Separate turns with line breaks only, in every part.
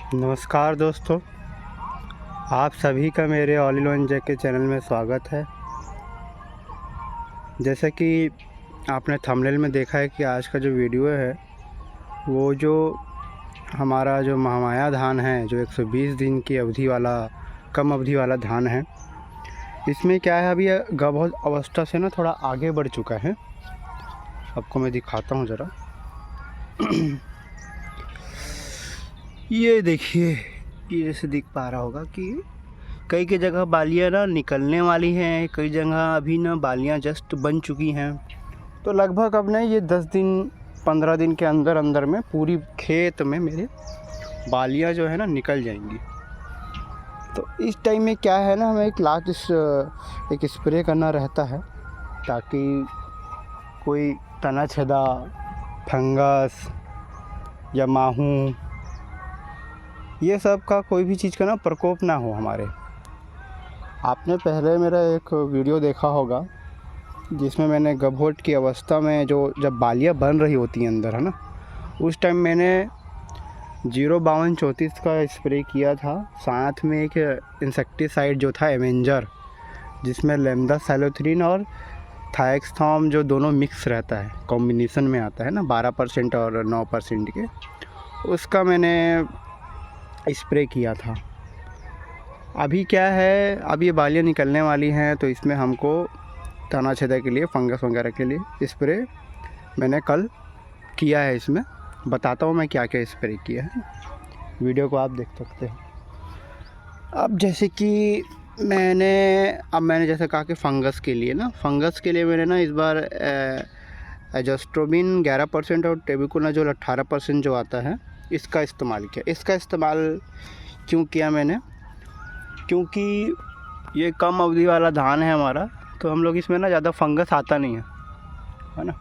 नमस्कार दोस्तों, आप सभी का मेरे all in one JK channel में स्वागत है। जैसे कि आपने थंबनेल में देखा है कि आज का जो वीडियो है वो जो हमारा जो महामाया धान है, जो 120 दिन की अवधि वाला कम अवधि वाला धान है, इसमें क्या है, अभी गर्भ अवस्था से ना थोड़ा आगे बढ़ चुका है। आपको मैं दिखाता हूँ ज़रा। ये देखिए, ये जैसे दिख पा रहा होगा कि कई जगह बालियाँ ना निकलने वाली हैं, कई जगह अभी ना बालियाँ जस्ट बन चुकी हैं। तो लगभग अब ना ये 10 दिन 15 दिन के अंदर अंदर में पूरी खेत में मेरे बालियाँ जो है ना निकल जाएंगी। तो इस टाइम में क्या है ना, हमें एक स्प्रे करना रहता है ताकि कोई तना छेदा, फंगस या माहू, ये सब का कोई भी चीज़ का ना प्रकोप ना हो हमारे। आपने पहले मेरा एक वीडियो देखा होगा जिसमें मैंने गभोट की अवस्था में जब बालियाँ बन रही होती हैं अंदर, है ना, उस टाइम मैंने 05234 का स्प्रे किया था। साथ में एक इंसेक्टिसाइड जो था एवेंजर, जिसमें लेमडासाइलोथ्रिन और थायक्सथॉम जो दोनों मिक्स रहता है, कॉम्बिनेशन में आता है ना, 12% और 9% के, उसका मैंने स्प्रे किया था। अभी क्या है, अब ये बालियाँ निकलने वाली हैं तो इसमें हमको तना छेदा के लिए, फंगस वगैरह के लिए स्प्रे मैंने कल किया है। इसमें बताता हूँ मैं क्या क्या स्प्रे किया है, वीडियो को आप देख सकते हैं। अब जैसे कि मैंने जैसे कहा कि फंगस के लिए मैंने ना इस बार एजोस्ट्रोबिन 11% और टेबुकोनाजोल 18% जो आता है, इसका इस्तेमाल किया। इसका इस्तेमाल क्यों किया मैंने, क्योंकि ये कम अवधि वाला धान है हमारा, तो हम लोग इसमें ना ज़्यादा फंगस आता नहीं है ना।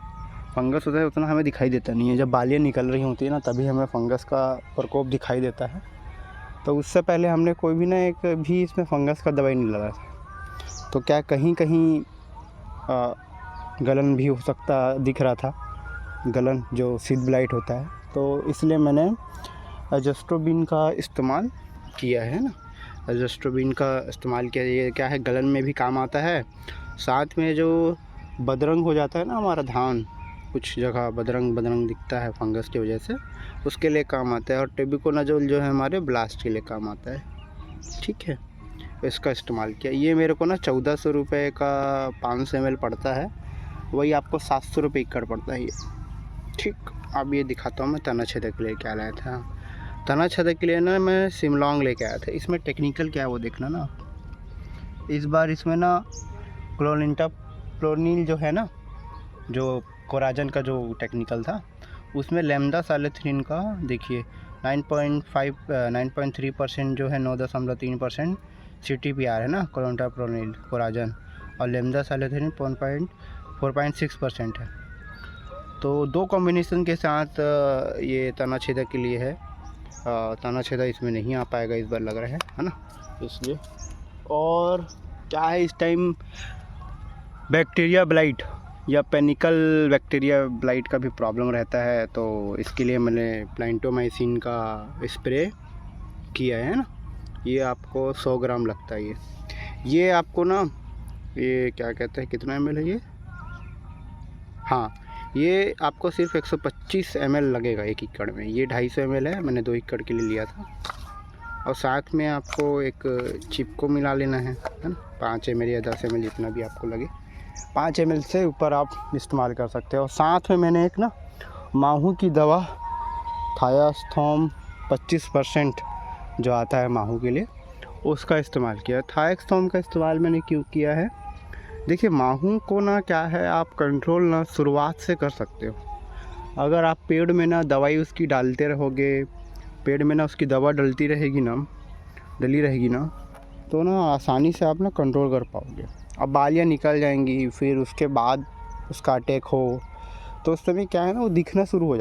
फंगस होता है उतना हमें दिखाई देता नहीं है, जब बालियाँ निकल रही होती है ना तभी हमें फंगस का प्रकोप दिखाई देता है। तो उससे पहले हमने कोई भी ना एक भी इसमें फंगस का दवाई नहीं लगाया था। तो क्या कहीं गलन भी हो सकता दिख रहा था, गलन जो सीड ब्लाइट होता है, तो इसलिए मैंने एजोस्ट्रोबिन का इस्तेमाल किया है ना। एजोस्ट्रोबिन का इस्तेमाल किया, ये क्या है, गलन में भी काम आता है। साथ में जो बदरंग हो जाता है ना हमारा धान, कुछ जगह बदरंग दिखता है फंगस की वजह से, उसके लिए काम आता है। और टेबुकोनाजोल जो है हमारे ब्लास्ट के लिए काम आता है। ठीक है, इसका इस्तेमाल किया। ये मेरे को ना 1400 रुपये का 500 ml पड़ता है, वही आपको 700 रुपये एकड़ पड़ता है ये। ठीक, अब ये दिखाता हूँ मैं तना छेदक के लिए क्या लाया था। तना छेदक के लिए ना मैं सिमलॉन्ग लेके आया था। इसमें टेक्निकल क्या है वो देखना ना। इस बार इसमें ना क्लोनिल जो है ना, जो कोराजन का जो टेक्निकल था, उसमें लेमडासाइलोथ्रिन का देखिए 9.3% जो है, 9.3% CTPR है ना, क्लोंटाप्रोनिल कोराजन, और लेमडासाइलोथ्रिन 4.6% है। तो दो कॉम्बिनेशन के साथ ये तना छेदक के लिए है। तना छेदा इसमें नहीं आ पाएगा इस बार लग रहा है ना, इसलिए। और क्या है, इस टाइम बैक्टीरिया ब्लाइट या पेनिकल बैक्टीरिया ब्लाइट का भी प्रॉब्लम रहता है, तो इसके लिए मैंने प्लांटोमाइसिन का स्प्रे किया है ना। ये आपको 100 ग्राम लगता है। ये आपको ना, ये क्या कहते हैं, कितना ml है ये, हाँ, ये आपको सिर्फ 125 ml लगेगा एक एकड़ में। ये 250 ml है, मैंने 2 एकड़ के लिए लिया था। और साथ में आपको एक चिप को मिला लेना है ना, 5 ml या 10 ml, जितना भी आपको लगे। 5 ml से ऊपर आप इस्तेमाल कर सकते हो। और साथ में मैंने एक ना माहू की दवा, थायक्सथॉम 25% जो आता है माहू के लिए, उसका इस्तेमाल किया। थायक्सथॉम का इस्तेमाल मैंने क्यों किया है, देखिए, माहू को ना क्या है, आप कंट्रोल ना शुरुआत से कर सकते हो। अगर आप पेड़ में ना दवाई उसकी डालते रहोगे, पेड़ में ना उसकी दवा डली रहेगी ना, तो ना आसानी से आप ना कंट्रोल कर पाओगे। अब बालियाँ निकल जाएंगी, फिर उसके बाद उसका अटैक हो, तो उस समय क्या है ना, वो दिखना शुरू हो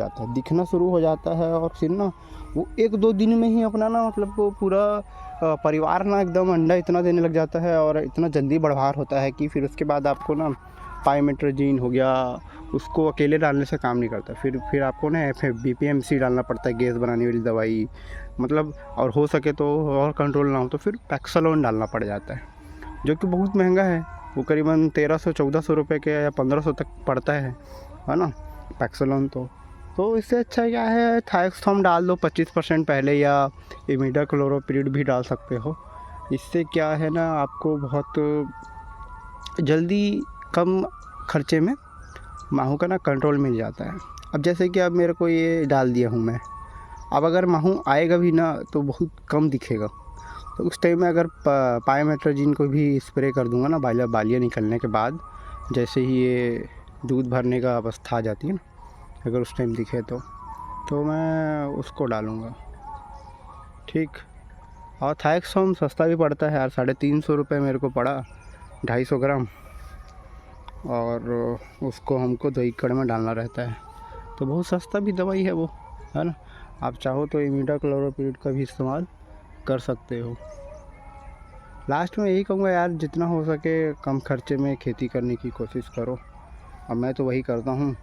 जाता है। और फिर ना वो 1-2 दिन में ही अपना ना, मतलब वो पूरा परिवार ना एकदम अंडा इतना देने लग जाता है और इतना जल्दी बढ़वार होता है कि फिर उसके बाद आपको ना पाइमेट्रोजीन हो गया, उसको अकेले डालने से काम नहीं करता। फिर आपको ना BPMC डालना पड़ता है, गैस बनाने वाली दवाई, मतलब और हो सके तो और कंट्रोल ना हो तो फिर पैक्सलोन डालना पड़ जाता है, जो कि बहुत महंगा है। वो करीबन 1300-1400 रुपये के या 1500 तक पड़ता है ना पैक्सलोन। तो इससे अच्छा क्या है, थायक्सोम डाल दो 25% पहले, या इमिडाक्लोप्रिड भी डाल सकते हो। इससे क्या है ना, आपको बहुत जल्दी कम खर्चे में माहू का ना कंट्रोल मिल जाता है। अब जैसे कि अब मेरे को ये डाल दिया हूँ मैं, अब अगर माहू आएगा भी ना तो बहुत कम दिखेगा। तो उस टाइम में अगर पाइमेट्रोजीन को भी स्प्रे कर दूंगा ना बालियाँ निकलने के बाद, जैसे ही ये दूध भरने का अवस्था आ जाती है ना, अगर उस टाइम दिखे तो मैं उसको डालूँगा, ठीक। और थायक्सोम सस्ता भी पड़ता है यार, 350 रुपये मेरे को पड़ा 250 ग्राम, और उसको हमको 2 एकड़ में डालना रहता है। तो बहुत सस्ता भी दवाई है वो, है ना। आप चाहो तो इमिडाक्लोप्रिड का भी इस्तेमाल कर सकते हो। लास्ट में यही कहूँगा यार, जितना हो सके कम खर्चे में खेती करने की कोशिश करो। अब मैं तो वही करता हूँ।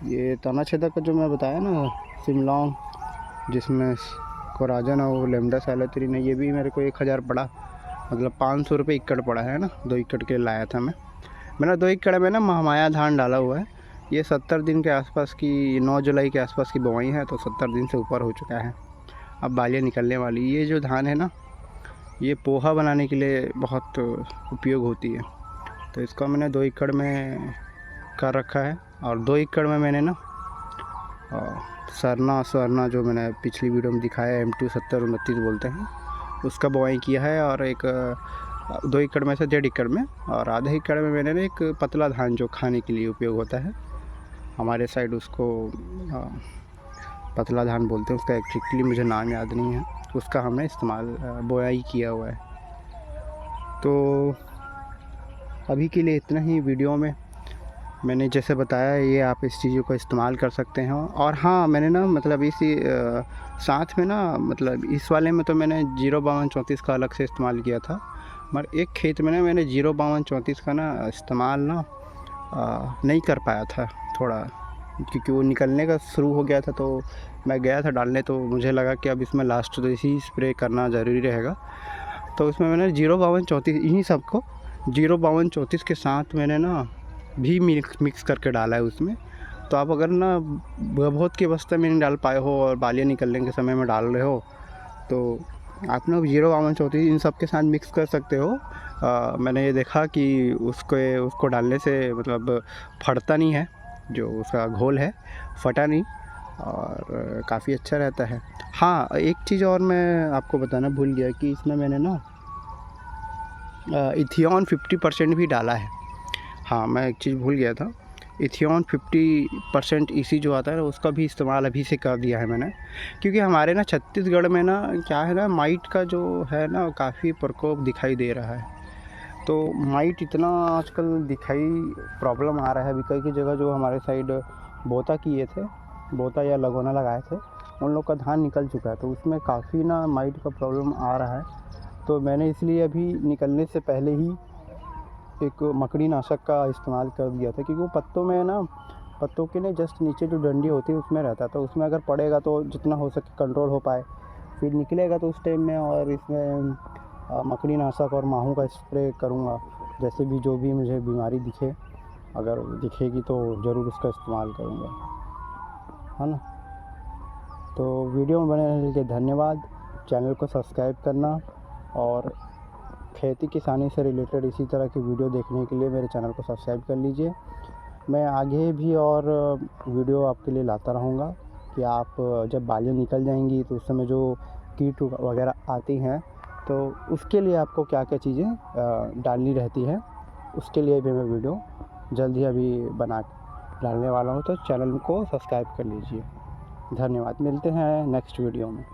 ये तना छेदक का जो मैं बताया ना, सिमलॉन्ग, जिसमें कोराजन और लेमडा साइलोथ्रीन है, ये भी मेरे को 1000 पड़ा, मतलब 500 रुपये एकड़ पड़ा है ना। 2 एकड़ के लाया था मैंने 2 एकड़ में ना महमाया धान डाला हुआ है। ये 70 दिन के आसपास की, 9 जुलाई के आसपास की बुआई है, तो 70 दिन से ऊपर हो चुका है। अब बालियाँ निकलने वाली। ये जो धान है ना, ये पोहा बनाने के लिए बहुत उपयोग होती है। तो इसका मैंने 2 एकड़ में कर रखा है, और 2 एकड़ में मैंने ना सरना जो मैंने पिछली वीडियो में दिखाया है, MT 7029 बोलते हैं, उसका बुआई किया है। और एक 2 एकड़ में से 1.5 एकड़ में, और आधे एकड़ में मैंने ना एक पतला धान जो खाने के लिए उपयोग होता है, हमारे साइड उसको पतला धान बोलते हैं, उसका एक्चुअली मुझे नाम याद नहीं है, उसका हमने इस्तेमाल बुआई किया हुआ है। तो अभी के लिए इतना ही वीडियो में। मैंने जैसे बताया, ये आप इस चीज़ों का इस्तेमाल कर सकते हैं। और हाँ, मैंने ना मतलब इसी साथ में ना, मतलब इस वाले में तो मैंने 05234 का अलग से इस्तेमाल किया था, मगर एक खेत में ना मैंने 05234 का ना इस्तेमाल ना नहीं कर पाया था थोड़ा, क्योंकि वो निकलने का शुरू हो गया था। तो मैं गया था डालने, तो मुझे लगा कि अब इसमें लास्ट तो इसी स्प्रे करना ज़रूरी रहेगा। तो उसमें मैंने 05234 इन्हीं सबको 05234 के साथ मैंने ना भी मिक्स करके डाला है उसमें। तो आप अगर ना बहुत के बस्ते में नहीं डाल पाए हो और बालियाँ निकलने के समय में डाल रहे हो, तो आप ना 05234 इन सब के साथ मिक्स कर सकते हो। मैंने ये देखा कि उसको डालने से मतलब फटता नहीं है, जो उसका घोल है फटा नहीं, और काफ़ी अच्छा रहता है। हाँ, एक चीज़ और मैं आपको बताना भूल गया कि इसमें मैंने ना इथियॉन 50% भी डाला है। हाँ, मैं एक चीज़ भूल गया था, इथियॉन 50% EC जो आता है ना, उसका भी इस्तेमाल अभी से कर दिया है मैंने। क्योंकि हमारे ना छत्तीसगढ़ में ना क्या है ना, माइट का जो है ना काफ़ी प्रकोप दिखाई दे रहा है। तो माइट इतना आजकल दिखाई प्रॉब्लम आ रहा है। अभी कई जगह जो हमारे साइड बोता किए थे, बोता या लगोना लगाए थे, उन लोग का धान निकल चुका है, तो उसमें काफ़ी ना माइट का प्रॉब्लम आ रहा है। तो मैंने इसलिए अभी निकलने से पहले ही एक मकड़ी नाशक का इस्तेमाल कर दिया था, क्योंकि वो पत्तों के ना जस्ट नीचे जो डंडी होती है उसमें रहता है। तो उसमें अगर पड़ेगा तो जितना हो सके कंट्रोल हो पाए, फिर निकलेगा तो उस टाइम में। और इसमें मकड़ी नाशक और माहू का स्प्रे करूँगा, जैसे भी जो भी मुझे बीमारी अगर दिखेगी तो ज़रूर उसका इस्तेमाल करूँगा, है ना। तो वीडियो में बने रहने के लिए धन्यवाद। चैनल को सब्सक्राइब करना, और खेती किसानी से रिलेटेड इसी तरह की वीडियो देखने के लिए मेरे चैनल को सब्सक्राइब कर लीजिए। मैं आगे भी और वीडियो आपके लिए लाता रहूँगा कि आप जब बालियाँ निकल जाएंगी तो उस समय जो कीट वगैरह आती हैं, तो उसके लिए आपको क्या क्या चीज़ें डालनी रहती है, उसके लिए भी मैं वीडियो जल्द ही अभी बना डालने वाला हूँ। तो चैनल को सब्सक्राइब कर लीजिए। धन्यवाद। मिलते हैं नेक्स्ट वीडियो में।